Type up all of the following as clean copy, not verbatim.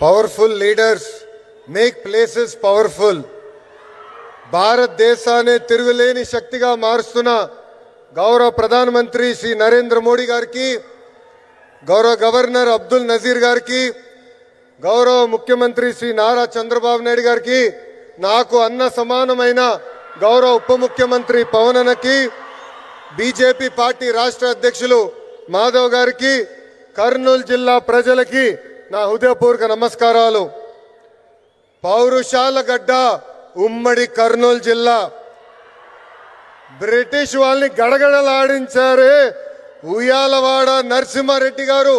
Powerful leaders make places powerful. భారతదేశాన్ని తిరుగులేని శక్తిగా మారుస్తున్న గౌరవ ప్రధానమంత్రి శ్రీ నరేంద్ర మోడీ గారికి, గౌరవ గవర్నర్ అబ్దుల్ నజీర్ గారికి, గౌరవ ముఖ్యమంత్రి శ్రీ నారా చంద్రబాబు నాయుడు గారికి, నాకు అన్న సమానమైన గౌరవ ఉప ముఖ్యమంత్రి పవన్ అన్నకి, బీజేపీ పార్టీ రాష్ట్ర అధ్యక్షులు మాధవ్ గారికి, కర్నూలు జిల్లా ప్రజలకి నా హృదయపూర్వక నమస్కారాలు. పౌరుషాల గడ్డ ఉమ్మడి కర్నూలు జిల్లా. బ్రిటిష్ వాళ్ళని గడగడలాడించారే ఉయ్యాలవాడ నరసింహారెడ్డి గారు,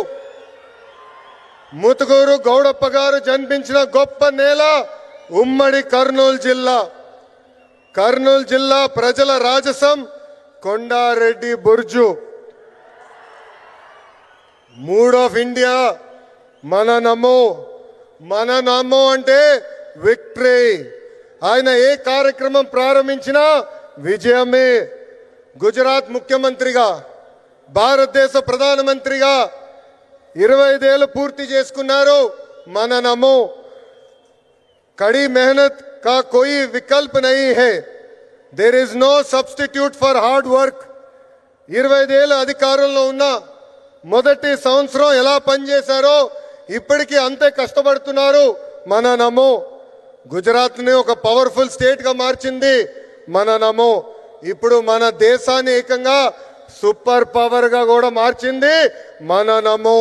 ముతుకూరు గౌడప్ప గారు జన్మించిన గొప్ప నేల ఉమ్మడి కర్నూలు జిల్లా. కర్నూలు జిల్లా ప్రజల రాజసం కొండారెడ్డి బుర్జు. మూడ్ ఆఫ్ ఇండియా మన నమో అంటే విక్టరీ. ఆయన ఏ కార్యక్రమం ప్రారంభించినా విజయమే. గుజరాత్ ముఖ్యమంత్రిగా, భారతదేశ ప్రధానమంత్రిగా 25 ఏళ్ళు పూర్తి చేసుకున్నారు. మన నమో. కड़ी मेहनत का कोई विकल्प नहीं है. There is no substitute for hard work. 25 ఏళ్ళు అధికారంలో ఉన్న మొదటి సంవత్సరం ఎలా పనిచేశారో ఇప్పటికీ అంతే కష్టపడుతున్నారు. మన నమో. గుజరాత్ ని ఒక పవర్ఫుల్ స్టేట్ గా మార్చింది మన నమో. ఇప్పుడు మన దేశాన్ని ఏకంగా సూపర్ పవర్ గా కూడా మార్చింది మన నమో.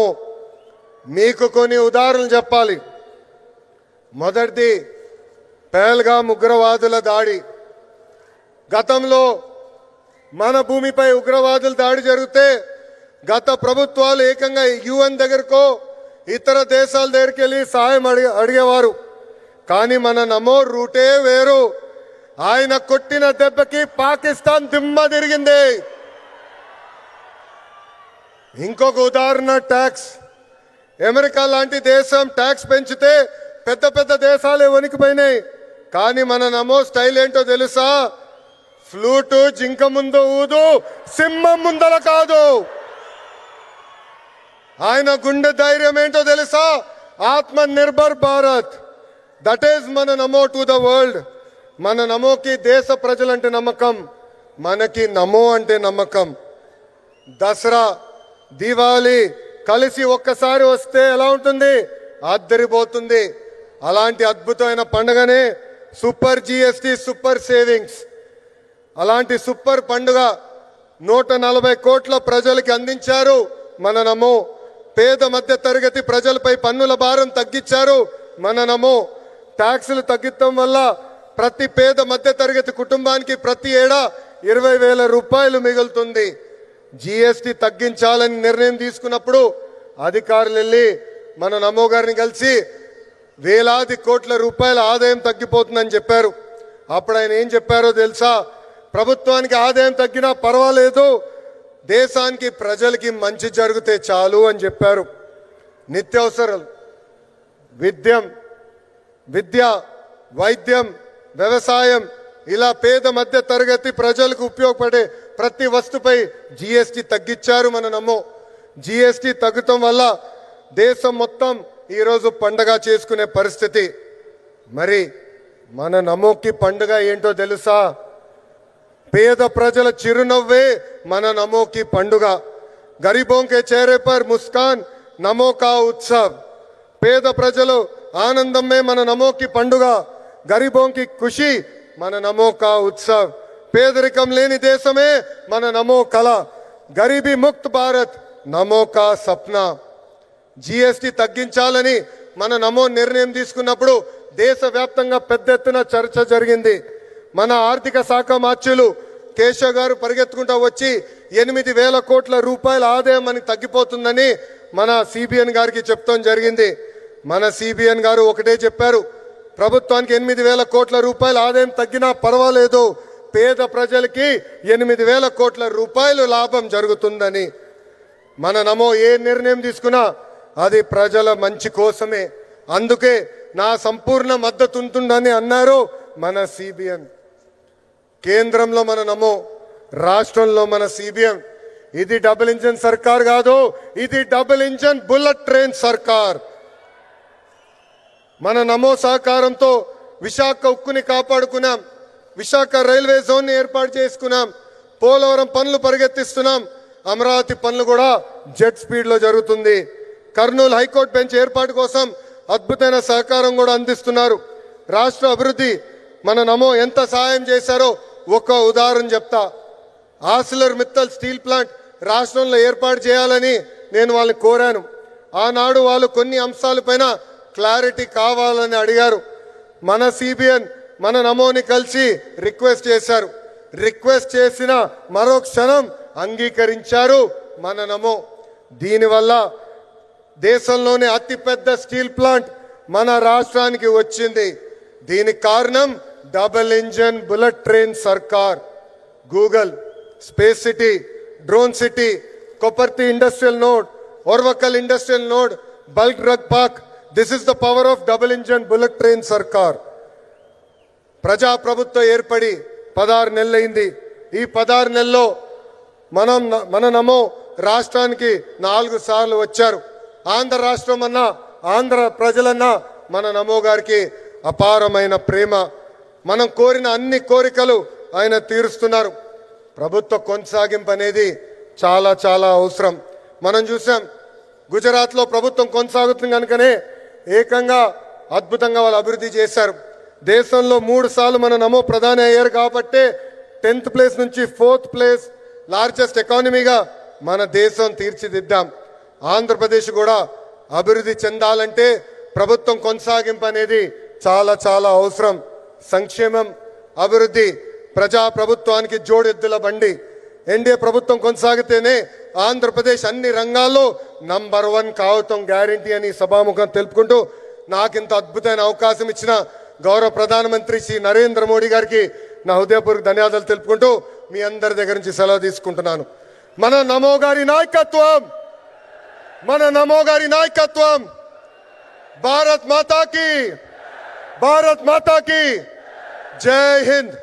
మీకు కొన్ని ఉదాహరణలు చెప్పాలి. మొదటిది పహల్గామ్ ఉగ్రవాదుల దాడి. గతంలో మన భూమిపై ఉగ్రవాదుల దాడి జరిగితే గత ప్రభుత్వాలు ఏకంగా యుఎన్ దగ్గరకో ఇతర దేశాల దగ్గరికి వెళ్ళి సాయం అడిగేవారు. కానీ మన నమో రూటే వేరు. ఆయన కొట్టిన దెబ్బకి పాకిస్తాన్ దిమ్మ తిరిగింది. ఇంకొక ఉదాహరణ ట్యాక్స్. అమెరికా లాంటి దేశం ట్యాక్స్ పెంచితే పెద్ద పెద్ద దేశాలే వణికిపోయినాయి. కానీ మన నమో స్టైల్ ఏంటో తెలుసా? ఫ్లూటు జింక ముందు ఊదు, సింహం ముందల కాదు. ఆయన గుండె ధైర్యం ఏంటో తెలుసా? ఆత్మ నిర్భర్ భారత్. దట్ ఈజ్ మన నమో టు ద వరల్డ్. మన నమోకి దేశ ప్రజలంటే నమ్మకం, మనకి నమో అంటే నమ్మకం. దసరా, దీపావళి కలిసి ఒక్కసారి వస్తే ఎలా ఉంటుంది? అద్దరిపోతుంది. అలాంటి అద్భుతమైన పండుగనే సూపర్ జిఎస్టి, సూపర్ సేవింగ్స్. అలాంటి సూపర్ పండుగ 140 కోట్ల ప్రజలకి అందించారు మన నమో. పేద మధ్య తరగతి ప్రజలపై పన్నుల భారం తగ్గించారు మన నమో. ట్యాక్సులు తగ్గించడం వల్ల ప్రతి పేద మధ్య తరగతి కుటుంబానికి ప్రతి ఏడా 20,000 రూపాయలు మిగులుతుంది. జిఎస్టి తగ్గించాలని నిర్ణయం తీసుకున్నప్పుడు అధికారులు వెళ్ళి మన నమో గారిని కలిసి వేలాది కోట్ల రూపాయల ఆదాయం తగ్గిపోతుందని చెప్పారు. అప్పుడు ఆయన ఏం చెప్పారో తెలుసా? ప్రభుత్వానికి ఆదాయం తగ్గినా పర్వాలేదు, దేశానికి ప్రజలకి మంచి జరిగితే చాలు అని చెప్పారు. నిత్యావసరాలు, విద్య, వైద్యం, వ్యవసాయం, ఇలా పేద మధ్య తరగతి ప్రజలకు ఉపయోగపడే ప్రతి వస్తుపై జిఎస్టి తగ్గించారు మన నమో. జిఎస్టి తగ్గటం వల్ల దేశం మొత్తం ఈరోజు పండగ చేసుకునే పరిస్థితి. మరి మన నమోకి పండుగ ఏంటో తెలుసా? పేద ప్రజల చిరునవ్వే మన నమోకి పండుగ. గరీబోं के चेहरे पर मुस्कान నమో కా ఉత్సవ్. పేద ప్రజలు ఆనందమే మన నమోకి పండుగ. గరీబోं की खुशी మన నమో కా ఉత్సవ్. పేదరికం లేని దేశమే మన నమో కళ. గరీబీ ముక్త భారత్ నమో కా సప్నా. జిఎస్టి తగ్గించాలని మన నమో నిర్ణయం తీసుకున్నప్పుడు దేశవ్యాప్తంగా పెద్ద ఎత్తున చర్చ జరిగింది. మన ఆర్థిక శాఖ మార్చులు కేశవ్ గారు పరిగెత్తుకుంటూ వచ్చి 8,000 కోట్ల రూపాయల ఆదాయం మనకి తగ్గిపోతుందని మన సిబిఎన్ గారికి చెప్తాం జరిగింది. మన సిబిఎన్ గారు ఒకటే చెప్పారు, ప్రభుత్వానికి 8,000 కోట్ల రూపాయల ఆదాయం తగ్గినా పర్వాలేదు, పేద ప్రజలకి 8,000 కోట్ల రూపాయలు లాభం జరుగుతుందని. మన నమో ఏ నిర్ణయం తీసుకున్నా అది ప్రజల మంచి కోసమే. అందుకే నా సంపూర్ణ మద్దతు ఉంటుందని అన్నారు మన సిబిఎన్. కేంద్రంలో మన నమో, రాష్ట్రంలో మన సిబిఎన్. ఇది డబుల్ ఇంజన్ సర్కార్ కాదు, ఇది డబుల్ ఇంజన్ బుల్లెట్ ట్రైన్ సర్కార్. మన నమో సహకారంతో విశాఖ ఉక్కుని కాపాడుకున్నాం, విశాఖ రైల్వే జోన్ ని ఏర్పాటు చేసుకున్నాం, పోలవరం పనులు పరిగెత్తిస్తున్నాం, అమరావతి పనులు కూడా జెట్ స్పీడ్ లో జరుగుతుంది. కర్నూలు హైకోర్టు బెంచ్ ఏర్పాటు కోసం అద్భుతమైన సహకారం కూడా అందిస్తున్నారు. రాష్ట్ర అభివృద్ధి మన నమో ఎంత సహాయం చేశారో ఒక ఉదాహరణ చెప్తా. ఆర్సిలర్ మిత్తల్ స్టీల్ ప్లాంట్ రాష్ట్రంలో ఏర్పాటు చేయాలని నేను వాళ్ళని కోరాను. ఆనాడు వాళ్ళు కొన్ని అంశాలపైన క్లారిటీ కావాలని అడిగారు. మన సిబిఎన్ మన నమోని కలిసి రిక్వెస్ట్ చేశారు. రిక్వెస్ట్ చేసిన మరో క్షణం అంగీకరించారు మన నమో. దీనివల్ల దేశంలోనే అతిపెద్ద స్టీల్ ప్లాంట్ మన రాష్ట్రానికి వచ్చింది. దీనికి కారణం డబుల్ ఇంజన్ బుల్లెట్ ట్రైన్ సర్కార్. Google, space city, drone city, Kopparthi industrial node, Orvakal industrial node, bulk drug park. This is the power of double engine bullet train సర్కార్. ప్రజాప్రభుత్వం ఏర్పడి 16 నెలలైంది. ఈ 16 నెలల్లో మన నమో రాష్ట్రానికి 4 సార్లు వచ్చారు. ఆంధ్ర రాష్ట్రం అన్నా, ఆంధ్ర ప్రజలన్నా మన నమో గారికి అపారమైన ప్రేమ. మనం కోరిన అన్ని కోరికలు ఆయన తీరుస్తున్నారు. ప్రభుత్వ కొనసాగింపు అనేది చాలా చాలా అవసరం. మనం చూసాం గుజరాత్లో ప్రభుత్వం కొనసాగుతుంది కనుకనే ఏకంగా అద్భుతంగా వాళ్ళు అభివృద్ధి చేశారు. దేశంలో 3 సార్లు మన నమో ప్రధాని అయ్యారు కాబట్టే 10th ప్లేస్ నుంచి 4th ప్లేస్ లార్జెస్ట్ ఎకానమీగా మన దేశం తీర్చిదిద్దాం. ఆంధ్రప్రదేశ్ కూడా అభివృద్ధి చెందాలంటే ప్రభుత్వం కొనసాగింపు అనేది చాలా చాలా అవసరం. సంక్షేమం, అభివృద్ధి, ప్రజా ప్రభుత్వానికి జోడెద్దుల బండి. ఎన్డీఏ ప్రభుత్వం కొనసాగితేనే ఆంధ్రప్రదేశ్ అన్ని రంగాల్లో నంబర్ 1 కావటం గ్యారంటీ అని సభాముఖం తెలుపుకుంటూ నాకింత అద్భుతమైన అవకాశం ఇచ్చిన గౌరవ ప్రధానమంత్రి శ్రీ నరేంద్ర మోడీ గారికి నా హృదయపూర్వక ధన్యవాదాలు తెలుపుకుంటూ మీ అందరి దగ్గర నుంచి సెలవు తీసుకుంటున్నాను. మన నమో గారి నాయకత్వం, మన నమో గారి నాయకత్వం. భారత్ మాతా కీ, భారత్ మాతా కీ జై హింద్.